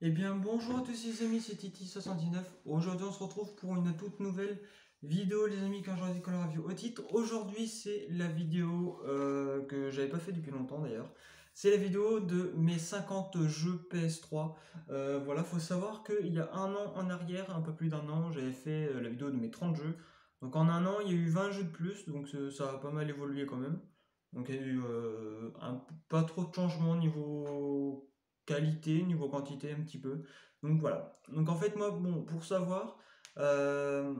Eh bien bonjour à tous les amis, c'est Titi79. Aujourd'hui on se retrouve pour une toute nouvelle vidéo les amis quand j'aurai dit Color Review. Au titre, aujourd'hui c'est la vidéo que j'avais pas fait depuis longtemps d'ailleurs. C'est la vidéo de mes 50 jeux PS3. Voilà, faut savoir qu'il y a un an en arrière, un peu plus d'un an, j'avais fait la vidéo de mes 30 jeux. Donc en un an il y a eu 20 jeux de plus, donc ça a pas mal évolué quand même. Donc il y a eu pas trop de changements niveau qualité, niveau quantité un petit peu. Donc voilà. Donc en fait moi, bon, pour savoir, euh,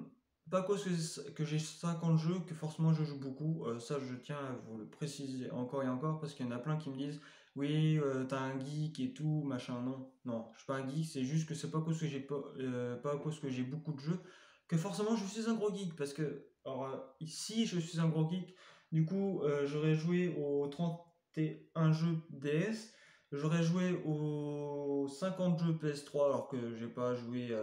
pas cause que j'ai 50 jeux, que forcément je joue beaucoup, ça je tiens à vous le préciser encore et encore, parce qu'il y en a plein qui me disent, oui, t'as un geek et tout, machin, non, non, je suis pas un geek, c'est juste que c'est pas cause que j'ai pas à cause que j'ai beaucoup de jeux, que forcément je suis un gros geek, parce que, alors, ici je suis un gros geek, du coup, j'aurais joué aux 31 jeux DS, j'aurais joué aux 50 jeux PS3 alors que j'ai pas joué,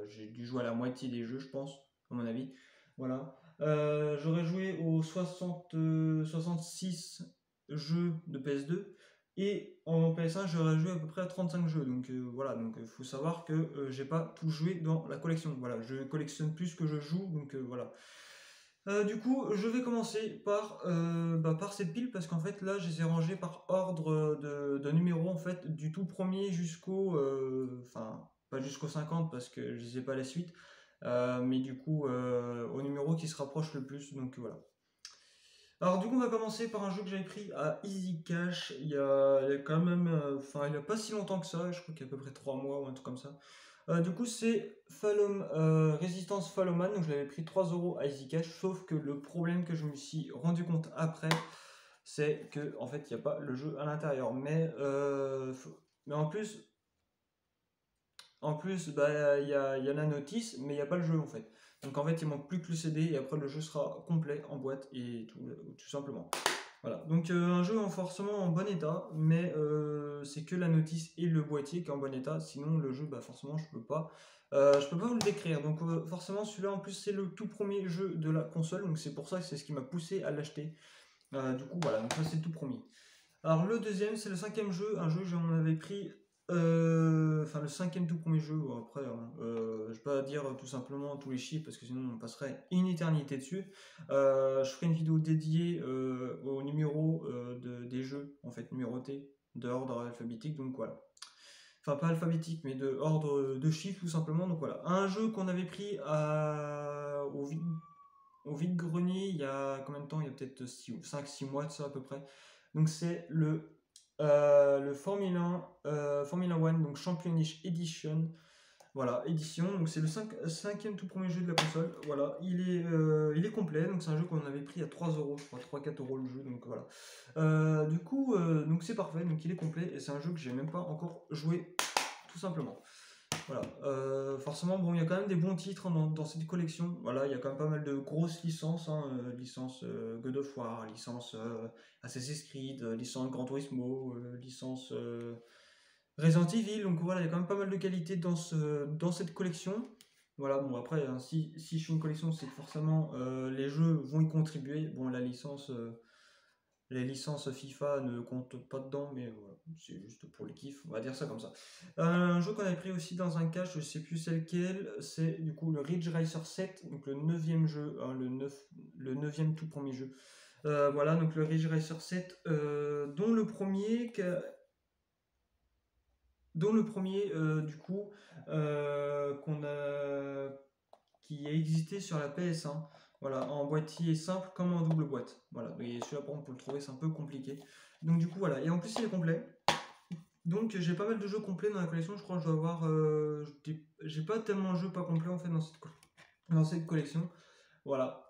j'ai dû jouer à la moitié des jeux, je pense, à mon avis. Voilà. J'aurais joué aux 66 jeux de PS2 et en PS1 j'aurais joué à peu près à 35 jeux. Donc voilà, donc faut savoir que j'ai pas tout joué dans la collection. Voilà, je collectionne plus que je joue, donc voilà. Du coup, je vais commencer par cette pile parce qu'en fait là, je les ai rangés par ordre de numéro en fait, du tout premier jusqu'au, enfin pas jusqu'au 50 parce que je sais pas la suite, mais du coup au numéro qui se rapproche le plus. Donc voilà. Alors du coup, on va commencer par un jeu que j'avais pris à Easy Cash il y a quand même, enfin il y a pas si longtemps que ça, je crois qu'il y a à peu près 3 mois ou un truc comme ça. Du coup, c'est Résistance Falloman, donc je l'avais pris 3 euros à Easy Cash, sauf que le problème que je me suis rendu compte après, c'est que en fait, il n'y a pas le jeu à l'intérieur. Mais en plus bah, il y a la notice, mais il n'y a pas le jeu en fait. Donc en fait, il manque plus que le CD et après le jeu sera complet en boîte et tout simplement. Voilà, donc un jeu forcément en bon état, mais c'est que la notice et le boîtier qui est en bon état, sinon le jeu, bah forcément je peux pas vous le décrire. Donc forcément celui-là en plus c'est le tout premier jeu de la console, donc c'est pour ça que c'est ce qui m'a poussé à l'acheter. Du coup voilà, donc ça c'est le tout premier. Alors le deuxième, c'est le cinquième jeu, un jeu que j'en avais pris, enfin le cinquième tout premier jeu, bon, après, hein, je vais pas dire tout simplement tous les chiffres parce que sinon on passerait une éternité dessus. Je ferai une vidéo dédiée au numéro des jeux, en fait numérotés, d'ordre alphabétique, donc voilà. Enfin pas alphabétique, mais de ordre de chiffres tout simplement, donc voilà. Un jeu qu'on avait pris au vide-grenier il y a combien de temps? Il y a peut-être 5-6 mois de ça à peu près. Donc c'est le Formula One, donc Championship Edition. Voilà, édition. Donc c'est le cinquième tout premier jeu de la console. Voilà, il est complet. Donc c'est un jeu qu'on avait pris à 3 euros, je crois, 3-4 euros le jeu. Donc voilà. Du coup, donc c'est parfait. Donc il est complet et c'est un jeu que j'ai même pas encore joué, tout simplement. Voilà. Forcément, bon, il y a quand même des bons titres dans cette collection. Voilà, il y a quand même pas mal de grosses licences, hein, licence God of War, licence Assassin's Creed, licence Gran Turismo, licence Resident Evil. Donc voilà, il y a quand même pas mal de qualité dans cette collection. Voilà, bon après, hein, si je fais une collection, c'est que forcément les jeux vont y contribuer. Bon, les licences FIFA ne comptent pas dedans, mais voilà, c'est juste pour le kiff, on va dire ça comme ça. Un jeu qu'on avait pris aussi dans un cache, je sais plus c'est lequel, c'est du coup le Ridge Racer 7, donc le 9e jeu, hein, le 9e tout premier jeu. Voilà, donc le Ridge Racer 7, dont le premier du coup, qui a existé sur la PS1. Voilà, en boîtier simple comme en double boîte. Voilà, et celui-là, par contre, pour le trouver, c'est un peu compliqué. Donc, du coup, voilà. Et en plus, il est complet. Donc, j'ai pas mal de jeux complets dans la collection. Je crois que je dois avoir. J'ai pas tellement de jeux pas complets en fait dans cette collection. Voilà.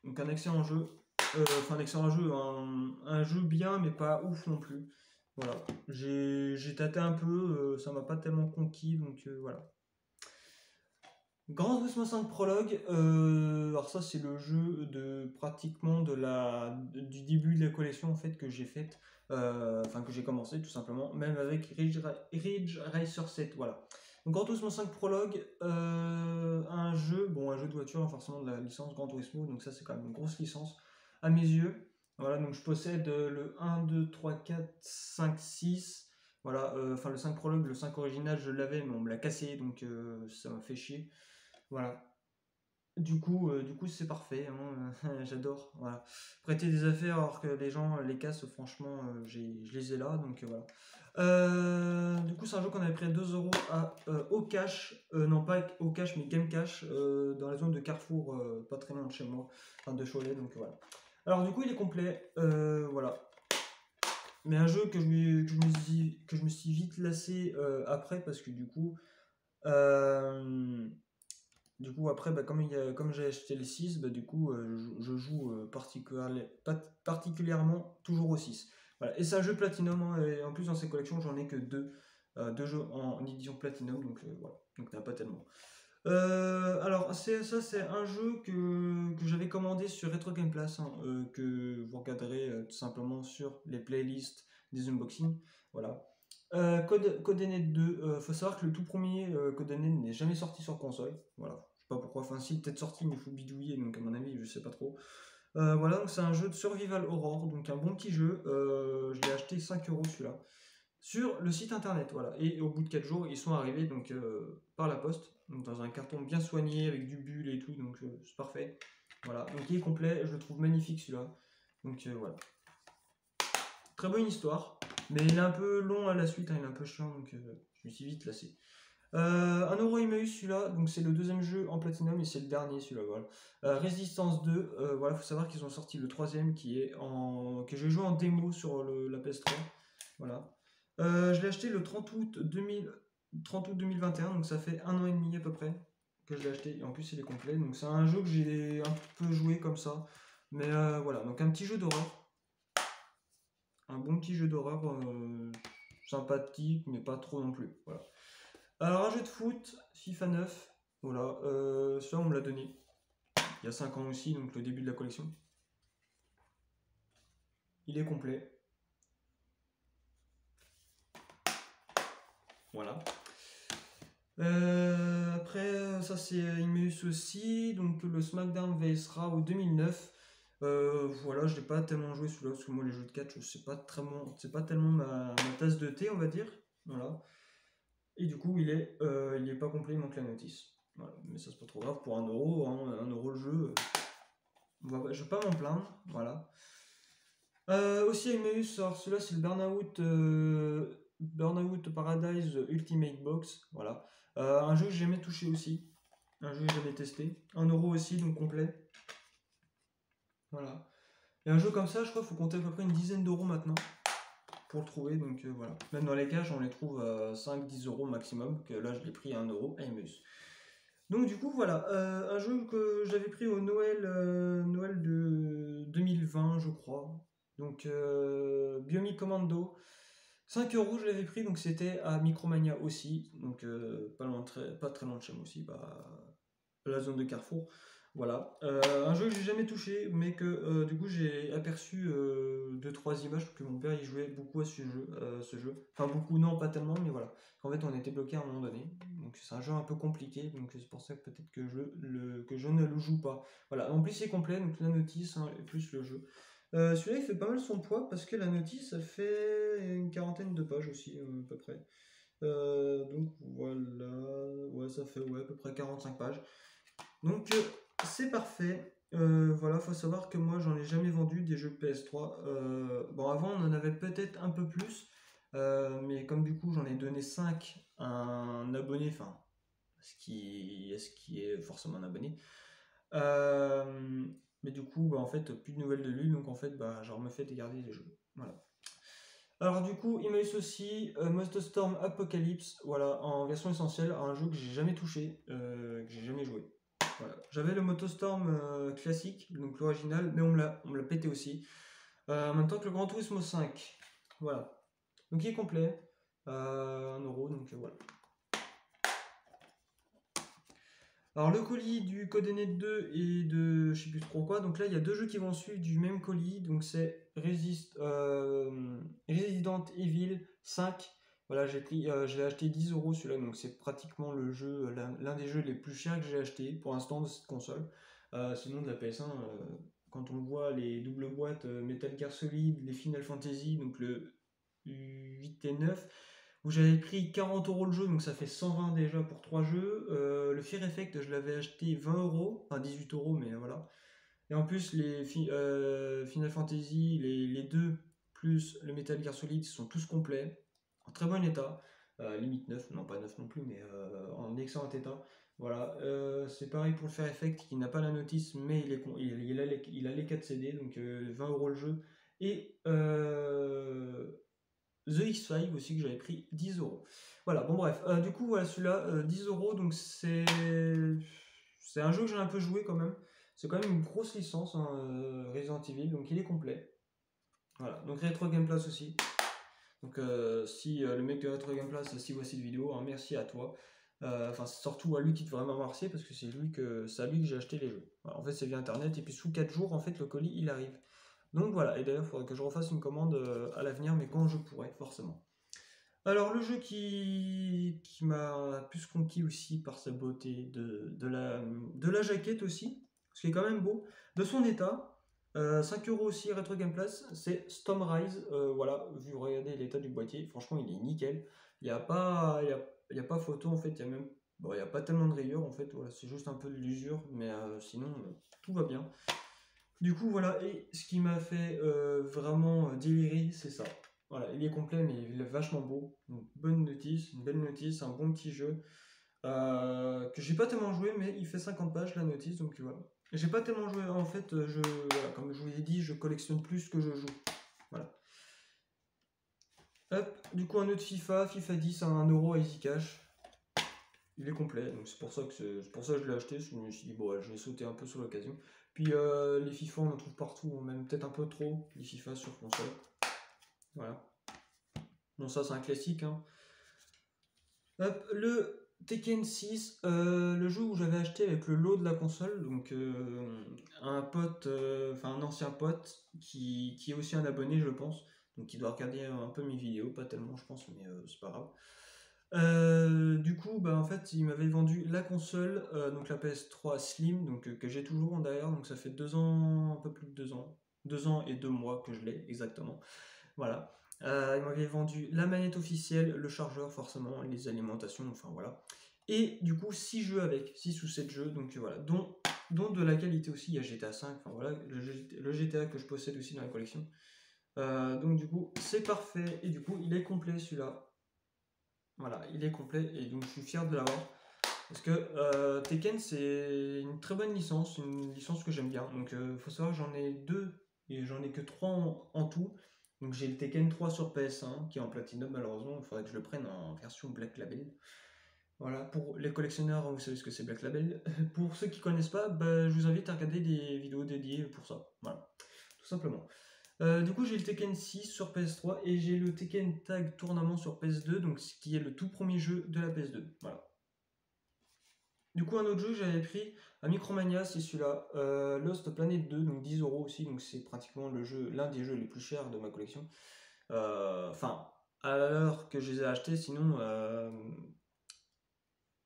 Donc, un excellent jeu. Enfin, un excellent jeu. Un jeu bien, mais pas ouf non plus. Voilà. J'ai tâté un peu. Ça m'a pas tellement conquis. Donc, voilà. Gran Turismo 5 Prologue, alors ça c'est le jeu du début de la collection en fait que j'ai faite, enfin que j'ai commencé tout simplement, même avec Ridge Racer 7, voilà. Donc Gran Turismo 5 Prologue, un jeu de voiture, hein, forcément de la licence Gran Turismo, donc ça c'est quand même une grosse licence à mes yeux. Voilà, donc je possède le 1, 2, 3, 4, 5, 6. Voilà, enfin le 5 prologue, le 5 original, je l'avais, mais on me l'a cassé, donc ça m'a fait chier. Voilà. Du coup c'est parfait, hein, j'adore. Voilà. Prêter des affaires alors que les gens les cassent, franchement, je les ai là, donc voilà. Du coup, c'est un jeu qu'on avait pris à 2 € au cash, non pas au cash, mais game cash, dans la zone de Carrefour, pas très loin de chez moi, enfin de Cholet, donc voilà. Alors, du coup, il est complet, voilà. Mais un jeu que je me suis vite lassé après, parce que euh, du coup, après, bah, comme j'ai acheté le 6, bah, du coup, je joue particulièrement toujours au 6. Voilà. Et c'est un jeu Platinum, hein, et en plus, dans ces collections, j'en ai que deux jeux en édition Platinum, donc voilà. Donc, il n'y en a pas tellement. Alors, c'est un jeu que j'avais commandé sur Retro Game Pass, hein, que vous regarderez tout simplement sur les playlists des unboxings. Voilà. Codename 2, faut savoir que le tout premier Codename n'est jamais sorti sur console. Voilà, je sais pas pourquoi. Enfin, si, peut-être sorti, mais il faut bidouiller, donc à mon avis, je sais pas trop. Voilà, donc c'est un jeu de survival horror, donc un bon petit jeu. Je l'ai acheté 5 € celui-là sur le site internet, voilà. Et au bout de 4 jours, ils sont arrivés donc par la poste, donc dans un carton bien soigné avec du bulle et tout, donc c'est parfait. Voilà, donc il est complet, je le trouve magnifique celui-là. Donc voilà. Très bonne histoire, mais il est un peu long à la suite, hein, il est un peu chiant, donc je me suis vite lassé. 1 € Emmaüs celui-là, donc c'est le deuxième jeu en Platinum et c'est le dernier celui-là, voilà. Resistance 2, voilà, faut savoir qu'ils ont sorti le troisième que j'ai joué en démo sur la PS3, voilà. Je l'ai acheté le 30 août 2021, donc ça fait 1 an et demi à peu près que je l'ai acheté, et en plus il est complet, donc c'est un jeu que j'ai un peu joué comme ça, mais voilà, donc un petit jeu d'horreur, un bon petit jeu d'horreur, sympathique, mais pas trop non plus, voilà. Alors, un jeu de foot, FIFA 9, voilà, celui-là on me l'a donné il y a 5 ans aussi, donc le début de la collection. Il est complet. Voilà. Après, ça c'est Emmaüs aussi, donc le SmackDown vs Raw 2009. Voilà, je n'ai pas tellement joué celui-là, parce que moi les jeux de catch, c'est pas tellement ma tasse de thé, on va dire. Voilà. Et du coup, il est pas complet, il manque la notice. Voilà. Mais ça c'est pas trop grave, pour 1 €, hein, 1 € le jeu. Je vais pas m'en plaindre, voilà. Aussi Emmaüs, alors celui-là c'est le Burnout Paradise Ultimate Box, voilà. Un jeu que j'ai jamais touché aussi, un jeu que j'avais testé, 1 € aussi, donc complet. Voilà. Et un jeu comme ça, je crois qu'il faut compter à peu près une dizaine d'euros maintenant pour le trouver, donc voilà. Même dans les caches, on les trouve à 5-10 € maximum, que là je l'ai pris à 1 € à Emmaüs. Donc du coup voilà, un jeu que j'avais pris au Noël de 2020 je crois. Donc Biomic Commando, 5 € je l'avais pris, donc c'était à Micromania aussi, donc pas très loin de chez moi aussi, la zone de Carrefour. Voilà, un jeu que j'ai jamais touché, mais que du coup j'ai aperçu 2-3 images, parce que mon père il jouait beaucoup à ce jeu. Enfin beaucoup, non pas tellement, mais voilà. En fait on était bloqué à un moment donné, donc c'est un jeu un peu compliqué, donc c'est pour ça que peut-être que je ne le joue pas. Voilà, en plus c'est complet, donc la notice, hein, plus le jeu. Celui-là il fait pas mal son poids, parce que la notice ça fait une quarantaine de pages aussi, à peu près. Donc voilà, ouais ça fait à peu près 45 pages. Donc c'est parfait. Voilà, faut savoir que moi j'en ai jamais vendu des jeux PS3. Bon, avant on en avait peut-être un peu plus, mais comme du coup j'en ai donné 5 à un abonné, enfin, ce qui est forcément un abonné. Mais du coup, bah, en fait, plus de nouvelles de lui, donc en fait, bah, je me fais garder les jeux. Voilà. Alors du coup, Emmaüs aussi, Monster Storm Apocalypse, voilà, en version essentielle, un jeu que j'ai jamais touché, que j'ai jamais joué. Voilà. J'avais le Motostorm classique, donc l'original, mais on me l'a pété aussi. En même temps que le Gran Turismo 5. Voilà. Donc il est complet. 1 €, donc voilà. Alors le colis du Codename 2 et de je sais plus trop quoi. Donc là il y a 2 jeux qui vont suivre du même colis. Donc c'est Resident Evil 5. Voilà, je l'ai acheté 10 € celui-là, donc c'est pratiquement l'un des jeux les plus chers que j'ai acheté pour l'instant de cette console. Sinon de la PS1, quand on voit les doubles boîtes Metal Gear Solid, les Final Fantasy, donc 8 et 9, où j'avais pris 40 € le jeu, donc ça fait 120 déjà pour 3 jeux. Le Fear Effect, je l'avais acheté 20 €, enfin 18 € mais voilà. Et en plus, les Final Fantasy, les deux, plus le Metal Gear Solid, sont tous complets, en très bon état. Limite 9, non pas 9 non plus, mais en excellent état. Voilà, c'est pareil pour le Fair Effect qui n'a pas la notice, mais il a les 4 CD, donc 20 € le jeu. Et The X5 aussi que j'avais pris 10 €. Voilà, bon bref, du coup voilà celui-là, 10 €, donc c'est un jeu que j'ai un peu joué quand même. C'est quand même une grosse licence, hein, Resident Evil, donc il est complet. Voilà, donc Retro Game Place aussi. Donc si le mec de Retro Game Place, si voit cette vidéo, hein, merci à toi. Enfin, c'est surtout à lui qui devrait me remercier parce que c'est à lui que j'ai acheté les jeux. Voilà, en fait, c'est via internet et puis sous 4 jours, en fait, le colis il arrive. Donc voilà, et d'ailleurs, il faudrait que je refasse une commande à l'avenir, mais quand je pourrai, forcément. Alors, le jeu qui m'a plus conquis aussi par sa beauté, de la jaquette aussi, ce qui est quand même beau, de son état, 5 € aussi, Retro Game Place, c'est Storm Rise. Voilà, vu regardez l'état du boîtier, franchement, il est nickel. Il n'y a pas, il y a pas photo, en fait, il y a même. Bon, il n'y a pas tellement de rayures, en fait, voilà, c'est juste un peu de l'usure, mais sinon, tout va bien. Du coup, voilà, et ce qui m'a fait vraiment délirer, c'est ça. Voilà, il est complet, mais il est vachement beau. Une bonne notice, une belle notice, un bon petit jeu. Que j'ai pas tellement joué, mais il fait 50 pages la notice, donc voilà. J'ai pas tellement joué, en fait, voilà, comme je vous l'ai dit, je collectionne plus que je joue. Voilà. Hop, du coup, un autre FIFA 10 à 1 € à Easy Cash. Il est complet, donc c'est pour ça que je l'ai acheté. Je me suis dit, bon, ouais, je vais sauter un peu sur l'occasion. Puis les FIFA, on en trouve partout, même peut-être un peu trop, les FIFA sur console. Voilà. Bon, ça, c'est un classique. Hein. Hop, le Tekken 6, le jeu où j'avais acheté avec le lot de la console, donc un pote, enfin un ancien pote, qui est aussi un abonné, je pense, donc qui doit regarder un peu mes vidéos, pas tellement, je pense, mais c'est pas grave. Du coup, bah, en fait, il m'avait vendu la console, donc la PS3 Slim, donc que j'ai toujours d'ailleurs, donc ça fait 2 ans, un peu plus de 2 ans, 2 ans et 2 mois que je l'ai exactement. Voilà. Il m'avait vendu la manette officielle, le chargeur forcément, les alimentations, enfin voilà. Et du coup 6 jeux avec, 6 ou 7 jeux, donc voilà, dont de la qualité aussi, il y a GTA 5, enfin voilà, le GTA que je possède aussi dans la collection. Donc du coup c'est parfait, et du coup il est complet celui-là. Voilà, il est complet, et donc je suis fier de l'avoir. Parce que Tekken c'est une très bonne licence, une licence que j'aime bien. Donc faut savoir que j'en ai 2 et j'en ai que 3 en tout. Donc j'ai le Tekken 3 sur PS1 qui est en Platinum malheureusement, il faudrait que je le prenne en version Black Label. Voilà, pour les collectionneurs, vous savez ce que c'est Black Label. Pour ceux qui ne connaissent pas, bah, je vous invite à regarder des vidéos dédiées pour ça. Voilà, tout simplement. Du coup j'ai le Tekken 6 sur PS3 et j'ai le Tekken Tag Tournament sur PS2, donc ce qui est le tout premier jeu de la PS2. Voilà. Du coup, un autre jeu que j'avais pris à Micromania, c'est celui-là, Lost Planet 2, donc 10 € aussi, donc c'est pratiquement l'un des jeux les plus chers de ma collection. Enfin, à l'heure que je les ai achetés, sinon,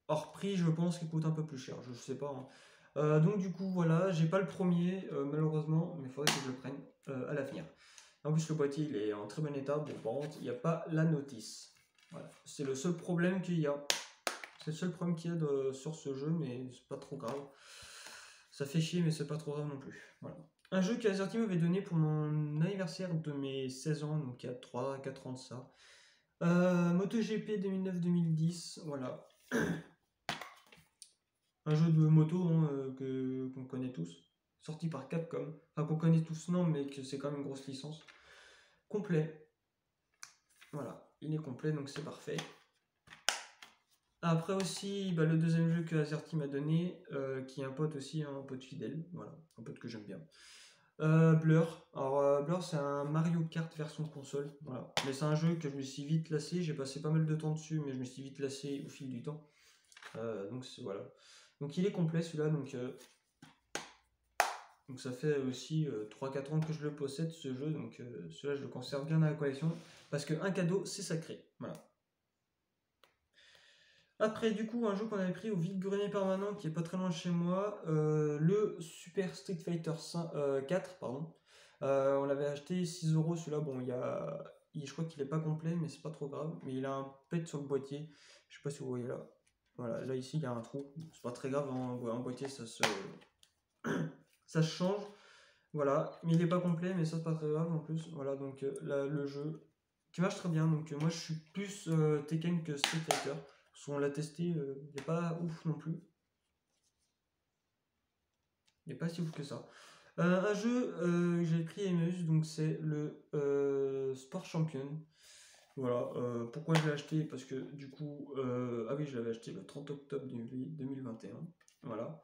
hors prix, je pense qu'il coûte un peu plus cher, je sais pas. Hein. Donc du coup, voilà, j'ai pas le premier, malheureusement, mais il faudrait que je le prenne à l'avenir. En plus, le boîtier, il est en très bon état, bon, par contre, il n'y a pas la notice. Voilà. C'est le seul problème qu'il y a. C'est le seul problème qu'il y a sur ce jeu, mais c'est pas trop grave. Ça fait chier, mais c'est pas trop grave non plus. Voilà. Un jeu que Azerty m'avait donné pour mon anniversaire de mes 16 ans, donc il y a 3-4 ans de ça. MotoGP 2009-2010, voilà. Un jeu de moto hein, qu'on connaît tous. Sorti par Capcom. Enfin, qu'on connaît tous, non, mais que c'est quand même une grosse licence. Complet. Voilà, il est complet, donc c'est parfait. Après aussi, bah, le deuxième jeu que Azerty m'a donné, qui est un pote aussi, un pote fidèle, voilà, un pote que j'aime bien. Blur. Alors Blur c'est un Mario Kart version console, voilà. Mais c'est un jeu que je me suis vite lassé, j'ai passé pas mal de temps dessus, mais je me suis vite lassé au fil du temps. Donc voilà. Donc il est complet celui-là, donc ça fait aussi 3-4 ans que je le possède ce jeu, donc celui-là je le conserve bien dans la collection, parce qu'un cadeau c'est sacré, voilà. Après, du coup, un jeu qu'on avait pris au vide-grenier permanent qui est pas très loin de chez moi, le Super Street Fighter 4, pardon. On l'avait acheté 6 € celui-là. Bon, il je crois qu'il est pas complet, mais c'est pas trop grave. Mais il a un pet sur le boîtier. Je sais pas si vous voyez là. Voilà, là ici il y a un trou. C'est pas très grave, en boîtier ça se change. Voilà, mais il est pas complet, mais ça c'est pas très grave en plus. Voilà, donc là le jeu qui marche très bien. Donc moi je suis plus Tekken que Street Fighter. Parce qu'on l'a testé, il n'est pas ouf non plus. Il n'est pas si ouf que ça. Un jeu que j'ai pris Emmaüs, donc c'est le Sport Champion. Voilà, pourquoi je l'ai acheté? Parce que du coup, ah oui, je l'avais acheté le 30 octobre 2021. Voilà.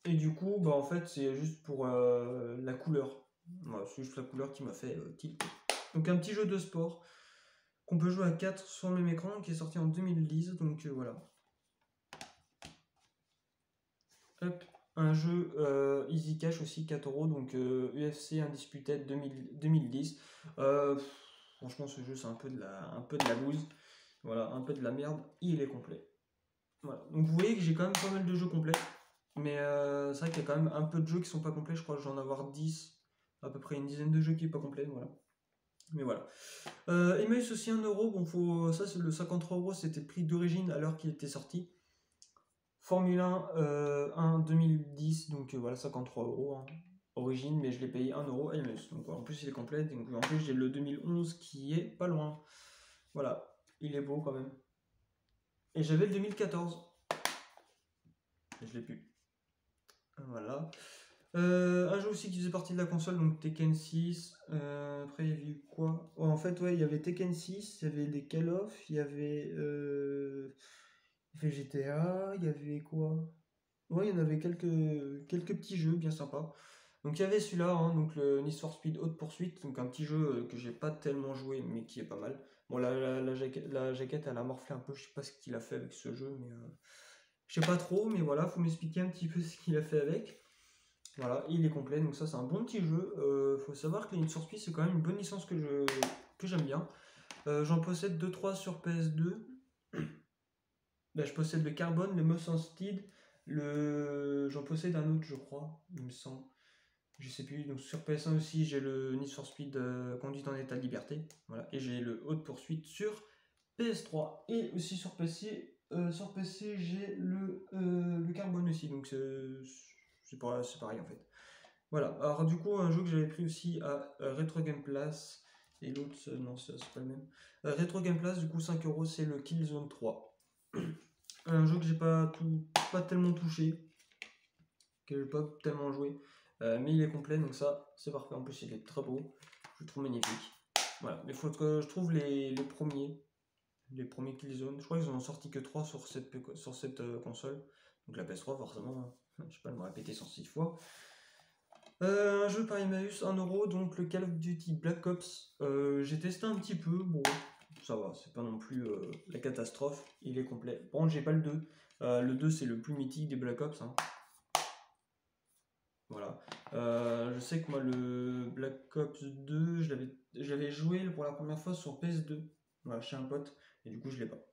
Et du coup, bah en fait, c'est juste pour la couleur. Voilà, c'est juste la couleur qui m'a fait tilt. Donc un petit jeu de sport qu'on peut jouer à 4 sur le même écran, qui est sorti en 2010. Donc voilà. Hop. Un jeu Easy Cash aussi, 4 euros, donc UFC Undisputed 2010. Franchement, ce jeu, c'est un peu de la bouse. Voilà, un peu de la merde. Il est complet. Voilà. Donc vous voyez que j'ai quand même pas mal de jeux complets. Mais c'est vrai qu'il y a quand même un peu de jeux qui sont pas complets. Je crois que j'en ai avoir 10. À peu près une dizaine de jeux qui est pas complet. Voilà. Mais voilà. Emmaüs aussi 1 euro. Bon, ça, c'est le 53 euros. C'était le prix d'origine à l'heure qu'il était sorti. Formule 1 2010, donc voilà, 53 euros hein, origine, mais je l'ai payé 1 euro Emmaüs. Donc en plus il est complet, donc en plus j'ai le 2011 qui est pas loin. Voilà, il est beau quand même. Et j'avais le 2014. Et je l'ai plus. Voilà. Un jeu aussi qui faisait partie de la console, donc Tekken 6. Après il y avait eu quoi? Oh, en fait, ouais, il y avait Tekken 6, il y avait des Call of, il y avait GTA, il y avait quoi? Ouais, il y en avait quelques petits jeux bien sympas. Donc il y avait celui-là, hein, donc le Need for Speed Haute Poursuite, donc un petit jeu que j'ai pas tellement joué, mais qui est pas mal. Bon, la jaquette, elle a morflé un peu, je sais pas ce qu'il a fait avec ce jeu, mais je sais pas trop, mais voilà, faut m'expliquer un petit peu ce qu'il a fait avec. Voilà, il est complet, donc ça c'est un bon petit jeu. Faut savoir que les Need for Speed c'est quand même une bonne licence que j'aime bien. J'en possède 2-3 sur PS2. Là, je possède le Carbone, le Most Speed, j'en possède un autre, je crois, il me semble. Je sais plus. Donc sur PS1 aussi, j'ai le Need for Speed Conduite en état de liberté. Voilà. Et j'ai le Haute Poursuite sur PS3. Et aussi sur PC, j'ai le Carbone aussi. Donc c'est pareil en fait. Voilà. Alors du coup, un jeu que j'avais pris aussi à Retro Game Place. Et l'autre, non, c'est pas le même. Retro Game Place, du coup, 5 euros, c'est le Killzone 3. Un jeu que j'ai pas tellement touché, que j'ai pas tellement joué, mais il est complet, donc ça c'est parfait. En plus il est très beau, je le trouve magnifique. Voilà, mais il faut que je trouve les premiers Killzone. Je crois qu'ils en ont sorti que 3 sur cette console, donc la PS3 forcément, je sais pas, elle m'a répété 106 fois. Un jeu par Emmaüs, 1 euro, donc le Call of Duty Black Ops. J'ai testé un petit peu, bon, ça va, c'est pas non plus la catastrophe, il est complet. Par contre, j'ai pas le 2. Le 2, c'est le plus mythique des Black Ops. Hein. Voilà. Je sais que moi, le Black Ops 2, j'avais joué pour la première fois sur PS2, voilà, chez un pote, et du coup, je l'ai pas.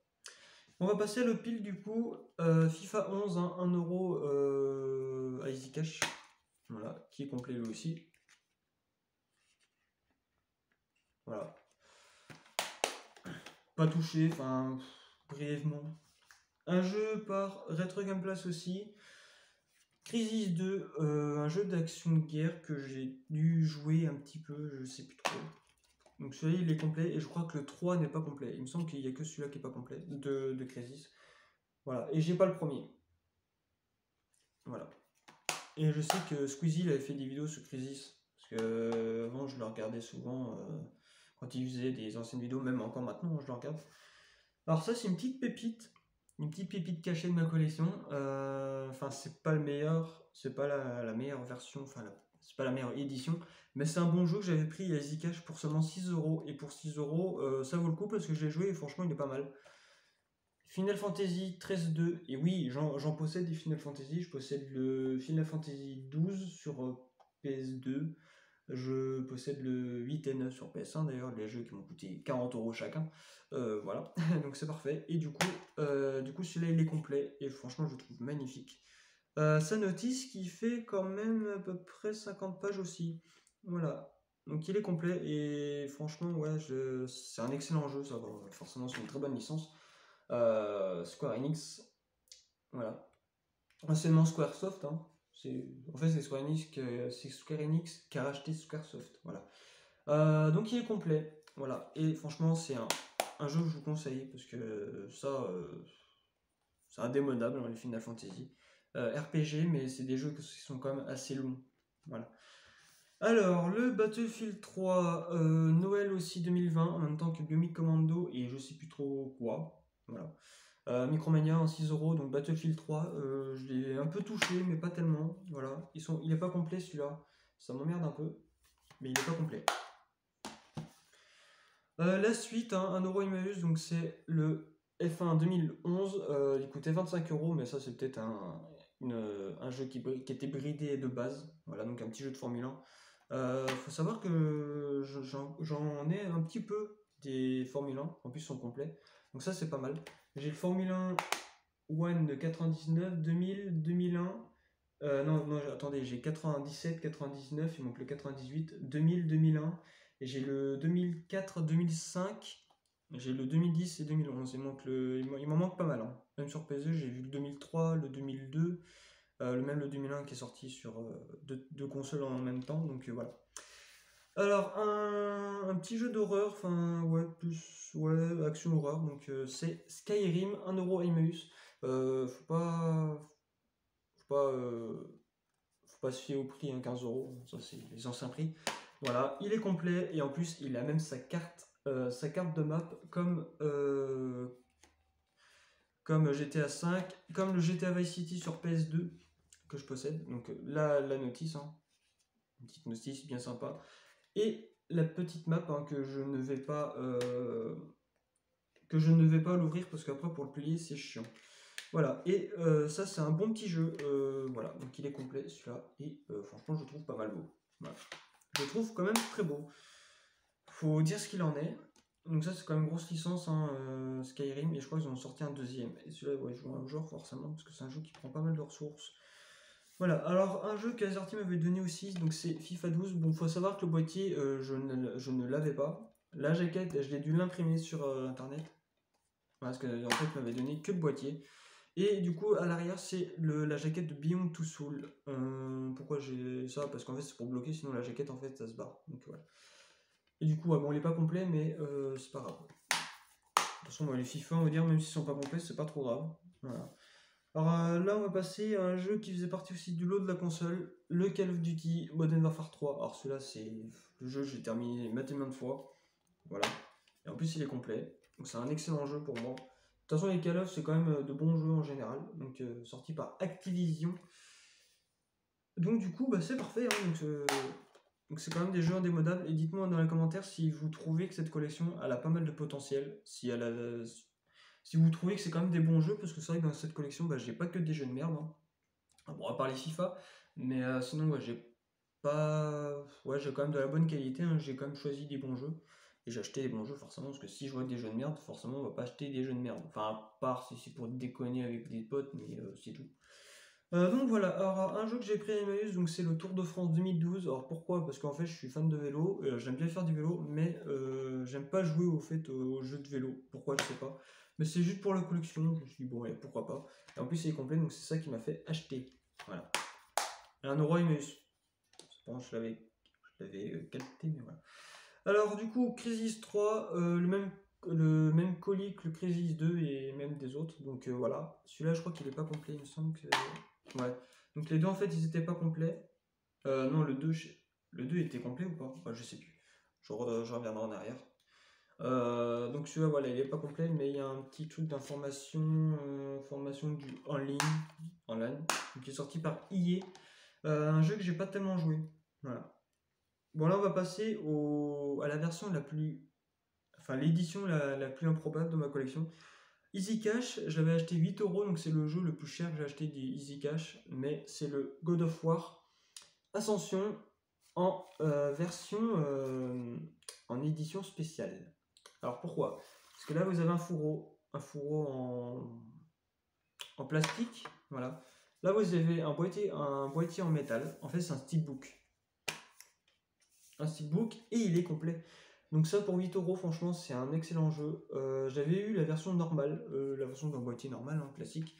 On va passer à le pile du coup. FIFA 11, hein, 1 euro à Easy Cash. Voilà, qui est complet lui aussi. Voilà. Pas touché, enfin, brièvement. Un jeu par Retro Game Place aussi. Crisis 2, un jeu d'action de guerre que j'ai dû jouer un petit peu, je sais plus trop. Donc celui-là il est complet et je crois que le 3 n'est pas complet. Il me semble qu'il n'y a que celui-là qui n'est pas complet de Crisis. Voilà, et j'ai pas le premier. Voilà. Et je sais que Squeezie il avait fait des vidéos sur Crisis. Parce que avant je le regardais souvent quand il faisait des anciennes vidéos, même encore maintenant je le regarde. Alors ça c'est une petite pépite cachée de ma collection. Enfin c'est pas le meilleur, c'est pas la meilleure version, enfin c'est pas la meilleure édition, mais c'est un bon jeu que j'avais pris à Easy Cash pour seulement 6 euros. Et pour 6 euros, ça vaut le coup parce que je l'ai joué et franchement il est pas mal. Final Fantasy 13-2, et oui, j'en possède des Final Fantasy. Je possède le Final Fantasy 12 sur PS2. Je possède le 8 et 9 sur PS1 d'ailleurs, les jeux qui m'ont coûté 40 euros chacun. Voilà, donc c'est parfait. Et du coup celui-là il est complet et franchement je le trouve magnifique. Sa notice qui fait quand même à peu près 50 pages aussi. Voilà. Donc il est complet et franchement, ouais, c'est un excellent jeu, ça va. Forcément, c'est une très bonne licence. Square Enix, voilà. Anciennement Squaresoft, hein. En fait, c'est Square Enix qui a racheté Squaresoft, voilà. Donc il est complet, voilà. Et franchement, c'est un jeu que je vous conseille parce que ça, c'est indémodable, hein, les Final Fantasy. RPG, mais c'est des jeux qui sont quand même assez longs, voilà. Alors, le Battlefield 3, Noël aussi 2020, en même temps que Biomic Commando et je sais plus trop quoi. Voilà. Micromania en 6€, donc Battlefield 3, je l'ai un peu touché, mais pas tellement. Voilà. Il est pas complet celui-là. Ça m'emmerde un peu, mais il est pas complet. La suite, hein, 1€ Emmaüs, donc c'est le F1 2011. Il coûtait 25€, mais ça c'est peut-être un jeu qui était bridé de base. Voilà, donc un petit jeu de Formule 1. Faut savoir que j'en ai un petit peu des Formule 1, en plus ils sont complets. Donc ça c'est pas mal. J'ai le Formule 1 One de 99, 2000, 2001. Non, attendez, j'ai 97, 99, il manque le 98, 2000, 2001. Et j'ai le 2004, 2005. J'ai le 2010 et 2011. Il m'en manque pas mal, hein. Même sur PS2, j'ai vu le 2003, le 2002, même le 2001 qui est sorti sur deux consoles en même temps. Donc voilà. Alors, un petit jeu d'horreur, enfin, ouais, action horreur. Donc, c'est Skyrim, 1€ Emmaüs. Faut pas se fier au prix, hein, 15€. Ça, c'est les anciens prix. Voilà, il est complet et en plus, il a même sa carte de map comme GTA 5, comme le GTA Vice City sur PS2 que je possède. Donc, là, la notice, hein. Une petite notice bien sympa. Et la petite map, hein, que je ne vais pas l'ouvrir parce qu'après pour le plier c'est chiant. Voilà, et ça c'est un bon petit jeu. Voilà, donc il est complet celui-là. Et franchement je le trouve pas mal beau. Voilà. Je le trouve quand même très beau. Faut dire ce qu'il en est. Donc ça c'est quand même une grosse licence, hein, Skyrim, et je crois qu'ils ont sorti un deuxième. Et celui-là, ouais, je joue un joueur forcément, parce que c'est un jeu qui prend pas mal de ressources. Voilà, alors un jeu qu'Azerty m'avait donné aussi, donc c'est FIFA 12. Bon, faut savoir que le boîtier, je ne l'avais pas. La jaquette, je l'ai dû l'imprimer sur internet. Voilà, parce que en fait, il m'avait donné que le boîtier. Et du coup, à l'arrière, c'est la jaquette de Beyond Two Souls. Pourquoi j'ai ça? Parce qu'en fait, c'est pour bloquer, sinon la jaquette, en fait, ça se barre. Donc voilà. Et du coup, ouais, bon, il est pas complet, mais c'est pas grave. De toute façon, moi, les FIFA, on va dire, même s'ils sont pas complets, c'est pas trop grave. Voilà. Alors là, on va passer à un jeu qui faisait partie aussi du lot de la console, le Call of Duty Modern Warfare 3. Alors celui-là, c'est le jeu que j'ai terminé maintes et maintes fois. Voilà. Et en plus, il est complet. Donc c'est un excellent jeu pour moi. De toute façon, les Call of, c'est quand même de bons jeux en général. Donc sorti par Activision. Donc du coup, bah, c'est parfait, hein. Donc c'est quand même des jeux indémodables. Et dites-moi dans les commentaires si vous trouvez que cette collection elle a pas mal de potentiel. Si vous trouvez que c'est quand même des bons jeux, parce que c'est vrai que dans cette collection, bah, j'ai pas que des jeux de merde, hein. Bon, à part les FIFA, mais sinon, ouais, j'ai quand même de la bonne qualité, hein. J'ai quand même choisi des bons jeux, et j'ai acheté des bons jeux forcément, parce que si je vois des jeux de merde, forcément, on va pas acheter des jeux de merde. Enfin, à part si c'est pour déconner avec des potes, mais c'est tout. Donc voilà, alors un jeu que j'ai pris à Emmaüs, donc c'est le Tour de France 2012. Alors pourquoi? Parce qu'en fait je suis fan de vélo, j'aime bien faire du vélo, mais j'aime pas jouer aux jeux de vélo. Pourquoi? Je sais pas. Mais c'est juste pour la collection, je me suis dit bon, allez, pourquoi pas. Et en plus il est complet, donc c'est ça qui m'a fait acheter. Voilà. Et 1€ Emmaüs. Bon, je l'avais capté, mais voilà. Alors du coup, Crisis 3, le même colis que le Crisis 2 et même des autres. Donc voilà. Celui-là, je crois qu'il est pas complet, il me semble que. Ouais. Donc les deux, en fait, ils étaient pas complets. Non, le 2 était complet ou pas? Bah, je sais plus. Je reviendrai en arrière. Donc celui-là, voilà, il est pas complet, mais il y a un petit truc d'information, formation en ligne, donc qui est sorti par EA. Un jeu que j'ai pas tellement joué. Voilà. Bon, là, on va passer à la version la plus. Enfin, l'édition la plus improbable de ma collection. Easy Cash, je l'avais acheté 8€, donc c'est le jeu le plus cher que j'ai acheté des Easy Cash, mais c'est le God of War Ascension en version en édition spéciale. Alors pourquoi? Parce que là vous avez un fourreau en plastique, voilà. Là vous avez un boîtier en métal, en fait c'est un steelbook. un steelbook et il est complet. Donc ça pour 8 €, franchement c'est un excellent jeu. J'avais eu la version normale, la version d'un boîtier normal, hein, classique.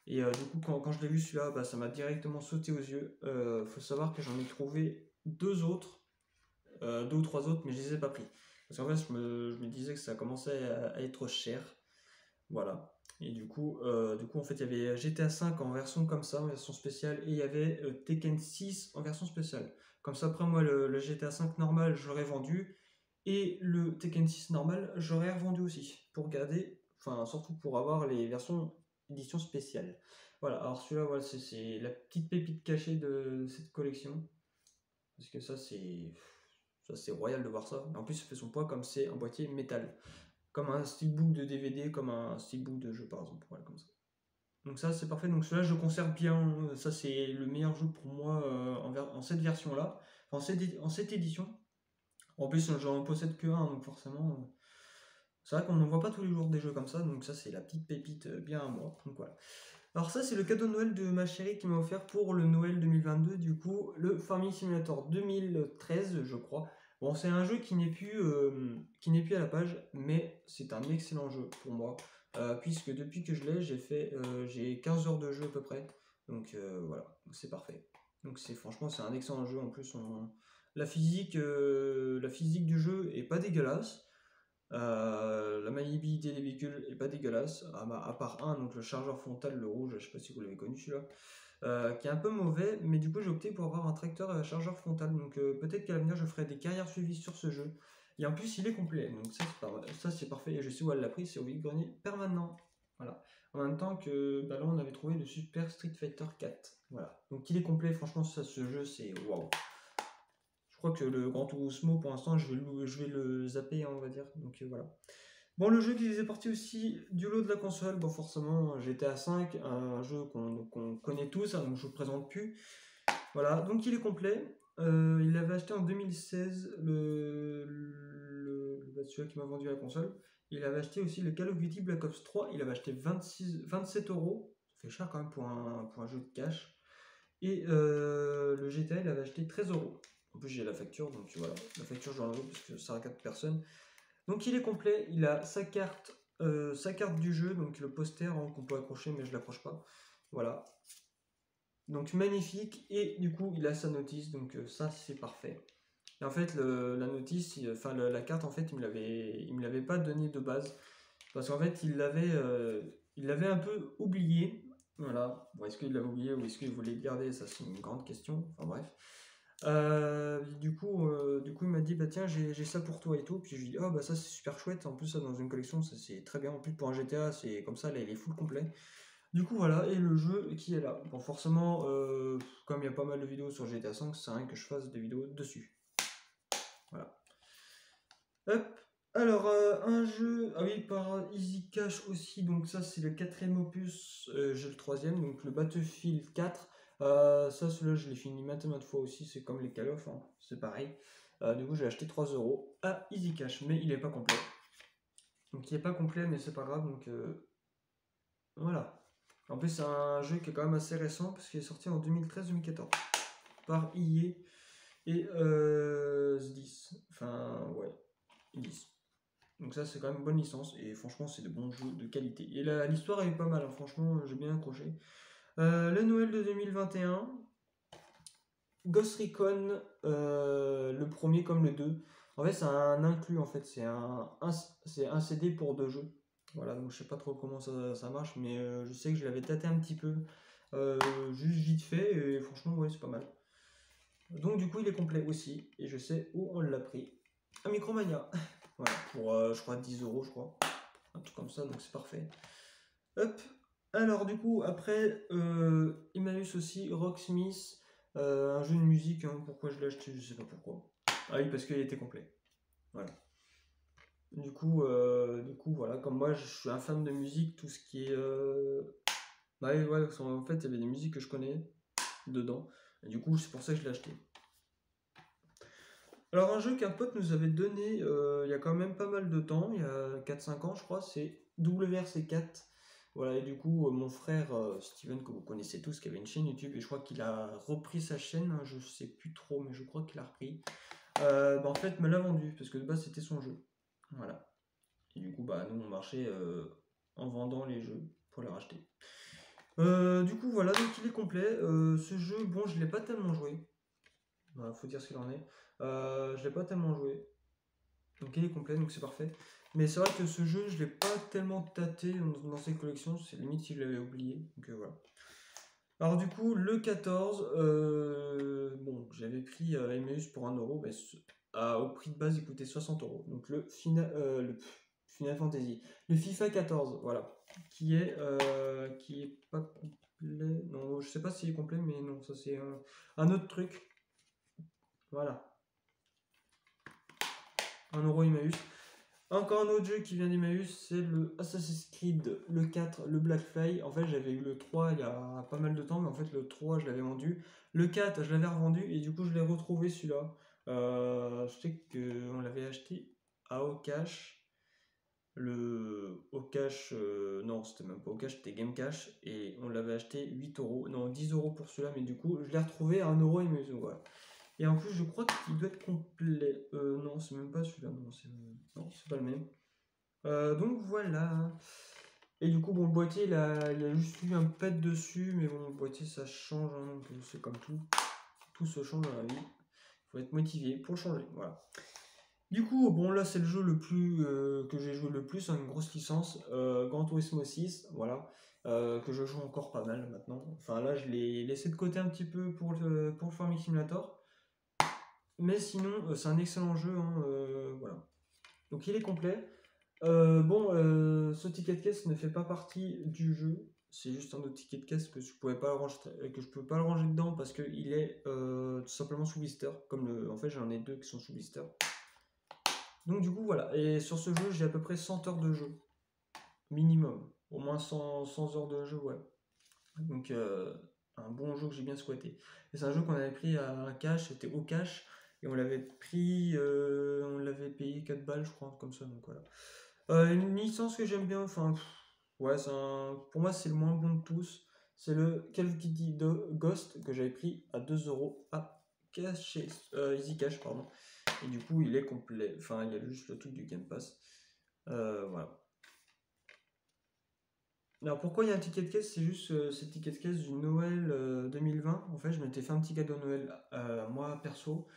Et du coup quand je l'ai vu celui-là, bah, ça m'a directement sauté aux yeux. Faut savoir que j'en ai trouvé deux ou trois autres, mais je les ai pas pris. Parce qu'en fait je me disais que ça commençait à être cher. Voilà. Et du coup en fait il y avait GTA 5 en version comme ça, en version spéciale, et il y avait Tekken 6 en version spéciale. Comme ça après moi le GTA 5 normal je l'aurais vendu. Et le Tekken 6 normal, j'aurais revendu aussi, pour garder, enfin surtout pour avoir les versions édition spéciale. Voilà, alors celui-là, voilà, c'est la petite pépite cachée de cette collection. Parce que ça c'est royal de voir ça. En plus, ça fait son poids comme c'est un boîtier métal. Comme un steelbook de DVD, comme un steelbook de jeu par exemple. Voilà, comme ça. Donc ça c'est parfait, donc celui-là je conserve bien. Ça c'est le meilleur jeu pour moi en cette version-là, en cette édition. En plus, j'en possède que un, donc forcément, c'est vrai qu'on n'en voit pas tous les jours des jeux comme ça, donc ça, c'est la petite pépite bien à moi. Donc voilà. Alors, ça, c'est le cadeau de Noël de ma chérie qui m'a offert pour le Noël 2022, du coup, le Farming Simulator 2013, je crois. Bon, c'est un jeu qui n'est plus à la page, mais c'est un excellent jeu pour moi, puisque depuis que je l'ai, j'ai 15 heures de jeu à peu près. Donc voilà, c'est parfait. Donc franchement, c'est un excellent jeu. En plus, la physique du jeu est pas dégueulasse. La maniabilité des véhicules est pas dégueulasse, à part un, donc le chargeur frontal, le rouge, je sais pas si vous l'avez connu celui-là, qui est un peu mauvais, mais du coup j'ai opté pour avoir un tracteur à chargeur frontal, donc peut-être qu'à l'avenir je ferai des carrières suivies sur ce jeu. Et en plus il est complet, donc ça c'est parfait, et je sais où elle l'a pris, c'est au vide-grenier permanent. Voilà. En même temps que bah là on avait trouvé le Super Street Fighter 4. Voilà. Donc il est complet, franchement ce jeu c'est waouh. Je crois que le Gran Turismo pour l'instant je vais le zapper, on va dire. Donc voilà. Bon, le jeu qui faisait partie aussi du lot de la console, bon forcément GTA 5, un jeu qu'on connaît tous, hein, donc je ne vous présente plus. Voilà, donc il est complet. Il avait acheté en 2016 celui qui m'a vendu la console. Il avait acheté aussi le Call of Duty Black Ops 3. Il avait acheté 27 €. Ça fait cher quand même pour un jeu de cash. Et le GTA, il avait acheté 13 €. En plus, j'ai la facture, donc voilà. La facture, je vais l'enlever parce que ça a 4 personnes. Donc il est complet, il a sa carte du jeu, donc le poster hein, qu'on peut accrocher, mais je l'accroche pas. Voilà. Donc magnifique, et du coup il a sa notice, donc ça c'est parfait. Et en fait la notice, la carte en fait il me l'avait pas donné de base, parce qu'en fait il l'avait un peu oublié. Voilà. Bon, est-ce qu'il l'avait oublié ou est-ce qu'il voulait le garder, ça c'est une grande question. Enfin bref. Du coup, il m'a dit bah tiens j'ai ça pour toi et tout, puis je lui dis oh bah ça c'est super chouette, en plus ça dans une collection ça c'est très bien, en plus pour un GTA c'est comme ça, là il est full complet. Du coup voilà, et le jeu qui est là. Bon forcément comme il y a pas mal de vidéos sur GTA 5, c'est rien que je fasse des vidéos dessus. Voilà. Hop. Alors un jeu, ah oui, par Easy Cash aussi, donc ça c'est le 4ème opus, j'ai le 3ème, donc le Battlefield 4. Ça, celui-là, je l'ai fini maintes et maintes fois aussi, c'est comme les Call of, hein, c'est pareil. Du coup, j'ai acheté 3 € à Easy Cash, mais il est pas complet. Donc, il est pas complet, mais c'est pas grave, donc voilà. En plus, c'est un jeu qui est quand même assez récent, parce qu'il est sorti en 2013-2014 par EA et SDIS. Enfin, ouais, SDIS. Donc, ça, c'est quand même une bonne licence, et franchement, c'est de bons jeux de qualité. Et l'histoire est pas mal, hein, franchement, j'ai bien accroché. Le Noël de 2021, Ghost Recon, le premier comme le 2. En fait, c'est un inclus, en fait, c'est un CD pour 2 jeux. Voilà, donc je sais pas trop comment ça marche, mais je sais que je l'avais tâté un petit peu, juste vite fait, et franchement, ouais, c'est pas mal. Donc, du coup, il est complet aussi, et je sais où on l'a pris. À Micromania. Voilà, pour je crois 10 €, je crois. Un truc comme ça, donc c'est parfait. Hop. Alors, du coup, après, Emmaüs aussi, Rocksmith. Un jeu de musique, hein, pourquoi je l'ai acheté, je sais pas pourquoi. Ah oui, parce qu'il était complet. Voilà. Du coup, voilà, comme moi, je suis un fan de musique, tout ce qui est. Bah oui, ouais, en fait, il y avait des musiques que je connais dedans. Et du coup, c'est pour ça que je l'ai acheté. Alors, un jeu qu'un pote nous avait donné il y a quand même pas mal de temps, il y a 4-5 ans, je crois, c'est WRC4. Voilà, et du coup, mon frère Steven, que vous connaissez tous, qui avait une chaîne YouTube, et je crois qu'il a repris sa chaîne, hein, je sais plus trop, mais je crois qu'il a repris. en fait me l'a vendu parce que de base c'était son jeu. Voilà. Et du coup, nous on marchait en vendant les jeux pour les racheter. Du coup, voilà, donc il est complet. Ce jeu, bon, je l'ai pas tellement joué. Voilà, faut dire ce qu'il en est. Je l'ai pas tellement joué. Donc il est complet, donc c'est parfait. Mais c'est vrai que ce jeu, je l'ai pas tellement tâté dans ces collections. C'est limite si je l'avais oublié. Donc voilà. Alors du coup, le 14, bon, j'avais pris Emmaüs pour 1€, mais au prix de base, il coûtait 60€. Donc le Final Fantasy, le FIFA 14, voilà, qui est pas complet. Non, je sais pas s'il est complet, mais non, ça c'est un autre truc. Voilà, 1€ Emmaüs. Encore un autre jeu qui vient d'Emmaüs, c'est le Assassin's Creed, le 4, le Black Flag. En fait, j'avais eu le 3 il y a pas mal de temps, mais en fait, le 3, je l'avais vendu. Le 4, je l'avais revendu, et du coup, je l'ai retrouvé celui-là. Je sais qu'on l'avait acheté à Okash. Le Okash, non, c'était même pas Okash, c'était Game Cash, et on l'avait acheté 8€, non, 10€ pour celui-là, mais du coup, je l'ai retrouvé à 1€ Emmaüs, donc voilà. Et en plus, je crois qu'il doit être complet. Non, c'est même pas celui-là, non, c'est pas le même. Donc voilà. Et du coup, bon, le boîtier, il a juste eu un pet dessus, mais bon, le boîtier, ça change, hein, donc c'est comme tout. Tout se change dans la vie. Il faut être motivé pour le changer, voilà. Du coup, bon, là, c'est le jeu le plus que j'ai joué le plus, hein, une grosse licence, Gran Turismo 6, voilà, que je joue encore pas mal maintenant. Enfin, là, je l'ai laissé de côté un petit peu pour le Farming Simulator. Mais sinon, c'est un excellent jeu, hein, voilà. Donc, il est complet. Ce ticket de caisse ne fait pas partie du jeu. C'est juste un autre ticket de caisse que je pouvais pas le ranger, que je peux pas le ranger dedans parce qu'il est tout simplement sous blister. En fait, j'en ai deux qui sont sous blister. Donc du coup voilà. Et sur ce jeu, j'ai à peu près 100 heures de jeu minimum. Au moins 100 heures de jeu, ouais. Donc un bon jeu que j'ai bien squatté. Et c'est un jeu qu'on avait pris à un cash, c'était au cash. Et on l'avait pris, on l'avait payé 4 balles, je crois, comme ça. Donc voilà. Une licence que j'aime bien, enfin, ouais, pour moi c'est le moins bon de tous. C'est le Call of Duty Ghost que j'avais pris à 2€ à cash, Easy Cash, pardon. Et du coup, il est complet. Enfin, il y a juste le truc du Game Pass. Voilà. Alors pourquoi il y a un ticket de caisse? C'est juste c'est le ticket de caisse du Noël 2020. En fait, je m'étais fait un petit cadeau Noël moi perso.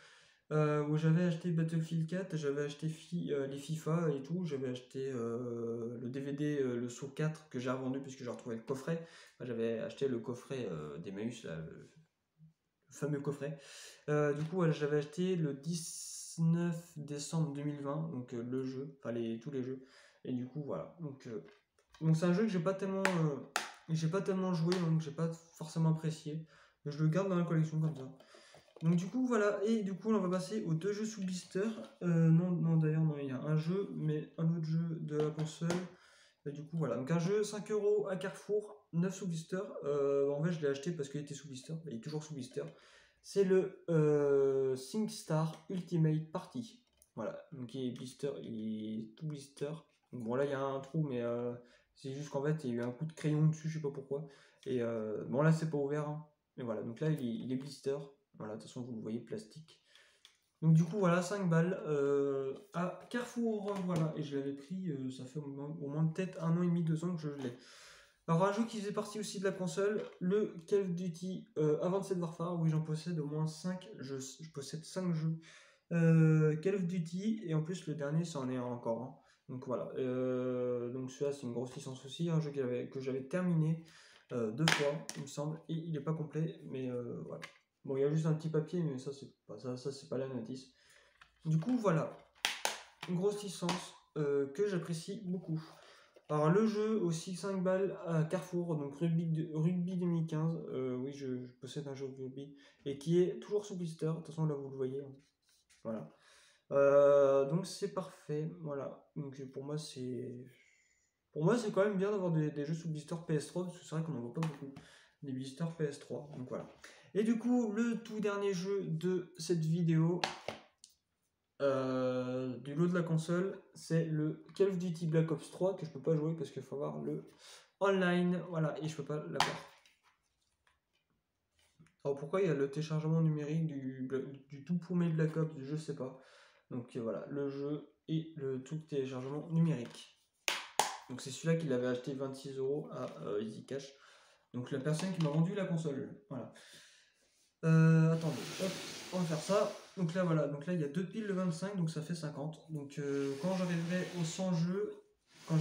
Où j'avais acheté Battlefield 4, j'avais acheté les FIFA et tout, j'avais acheté le DVD, le Saw 4 que j'ai revendu puisque j'ai retrouvé le coffret. Enfin, j'avais acheté le coffret d'Emmaüs, là, le fameux coffret. Du coup, j'avais acheté le 19 décembre 2020, donc le jeu, enfin tous les jeux. Et du coup, voilà. Donc c'est un jeu que j'ai pas tellement joué, donc j'ai pas forcément apprécié. Mais je le garde dans la collection comme ça. Donc du coup voilà, et du coup on va passer aux deux jeux sous blister. Non d'ailleurs non, il y a un jeu, mais un autre jeu de la console. Et du coup voilà, donc un jeu 5€ à Carrefour, 9 sous blister. En fait je l'ai acheté parce qu'il était sous blister, il est toujours sous blister. C'est le SingStar Ultimate Party. Voilà, donc il est blister, il est tout blister. Donc, bon là il y a un trou, mais c'est juste qu'en fait il y a eu un coup de crayon dessus, je sais pas pourquoi. Et bon là c'est pas ouvert, hein. Mais voilà, donc là il est blister. Voilà, de toute façon, vous le voyez, plastique. Donc du coup, voilà, 5 balles à Carrefour, voilà. Et je l'avais pris, ça fait au moins peut-être 1 an et demi, 2 ans que je l'ai. Alors un jeu qui faisait partie aussi de la console, le Call of Duty Advanced Warfare, oui j'en possède au moins 5, je possède 5 jeux. Call of Duty, et en plus le dernier c'en est encore un. Donc voilà, donc celui-là c'est une grosse licence aussi, un jeu que j'avais terminé 2 fois, il me semble, et il n'est pas complet, mais voilà. Bon, il y a juste un petit papier, mais ça c'est pas ça, c'est pas la notice. Du coup, voilà, une grosse licence que j'apprécie beaucoup. Alors le jeu aussi 5 balles à Carrefour, donc Rugby 2015. Oui, je possède un jeu de rugby et qui est toujours sous blister. De toute façon, là vous le voyez. Hein. Voilà. Donc c'est parfait. Voilà. Donc pour moi c'est quand même bien d'avoir des jeux sous blister PS3 parce que c'est vrai qu'on n'en voit pas beaucoup. Des blisters PS3. Donc voilà. Et du coup, le tout dernier jeu de cette vidéo, du lot de la console, c'est le Call of Duty Black Ops 3 que je peux pas jouer parce qu'il faut avoir le online, voilà, et je peux pas l'avoir. Alors pourquoi il y a le téléchargement numérique du tout premier Black Ops, je sais pas. Donc voilà, le jeu et le tout téléchargement numérique. Donc c'est celui-là qu'il avait acheté 26 € à Easy Cash. Donc la personne qui m'a vendu la console. Voilà. Attendez, hop, on va faire ça. Donc là voilà, donc là il y a 2 piles de 25, donc ça fait 50. Donc quand j'arriverai aux 100 jeux, je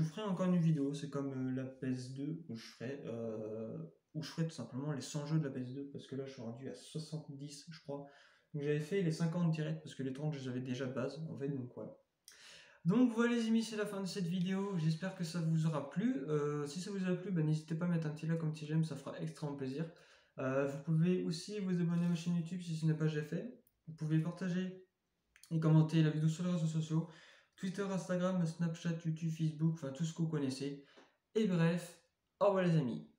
ferai encore une vidéo. C'est comme la PS2 où je ferai tout simplement les 100 jeux de la PS2 parce que là je suis rendu à 70 je crois. Donc j'avais fait les 50 direct parce que les 30 j'avais déjà de base en fait, donc voilà. Donc voilà les amis, c'est la fin de cette vidéo, j'espère que ça vous aura plu. Si ça vous a plu, n'hésitez pas à mettre un petit like, un petit j'aime, ça fera extrêmement plaisir. Vous pouvez aussi vous abonner à ma chaîne YouTube si ce n'est pas déjà fait. Vous pouvez partager et commenter la vidéo sur les réseaux sociaux, Twitter, Instagram, Snapchat, YouTube, Facebook, enfin tout ce que vous connaissez. Et bref, au revoir les amis.